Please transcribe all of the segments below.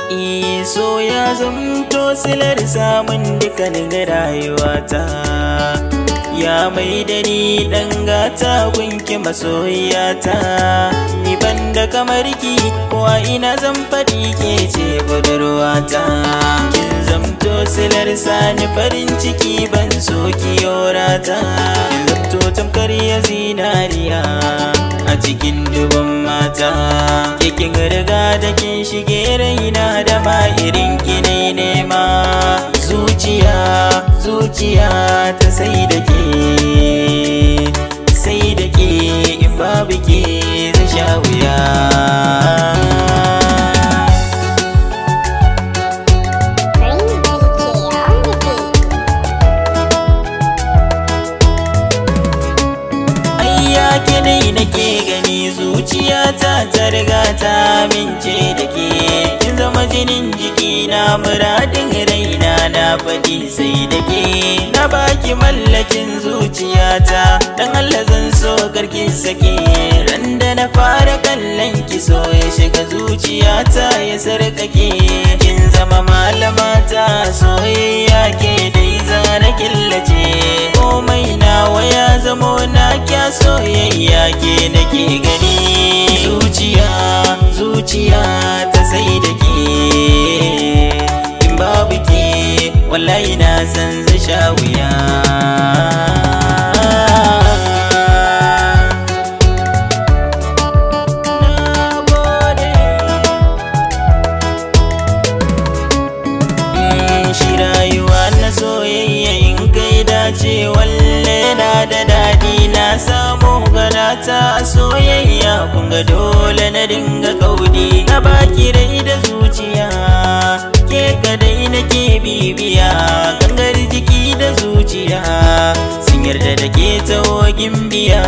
So ya zamto silar samun dukkanin rayuwata, ya mai da ni ɗan gata gunki masoyiyata. Ni banda kamar ki ko a ina zan faɗi ke ce budurwata. Kin zamto silar sani farin ciki ban so ki yorata. Kin zamto tamkar ya zinariya a cikin dubban mata. Kin riga da kin shige raina da ma irin ki ne nema. Zuciya ta sai da ke in babu ke zai sha wuya. Ke dai nake gani zuciyata ta riga ta amince da ke. Kin zama jinin jikina muradin raina na faɗi sai da ke. Na baki mallakin zuciyata dan Allah zan so karki sake. Ran da na fara kallon ki so ya shiga zuciyata ya sarkake. Kin zama malamata soyayya ke dai zana killace. Komai nawa ya zamo na kya soyayya ke nake gani. Zuciya ta sai da ke. In babu ke wallahi na san zai sha wuya. Shi rayuwa na soyayya in kai dace walle na da daɗi. Na samu ganata a soyayya kunga dole na dinga kaudi. Na baki rai da zuciya ke kadai nake bibiya. Gangar jiki da zuciya sun yarda da ke ta wogin biya.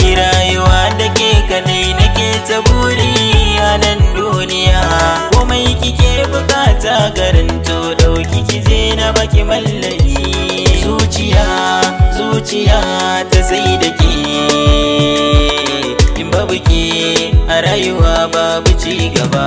Ni rayuwa da ke kadai nake ta buri a nan duniya. Komai kike bukata garanto dauki kije na baki mallaki. Zuciya ta sai da ke. In babu ke a rayuwa babu ci gaba.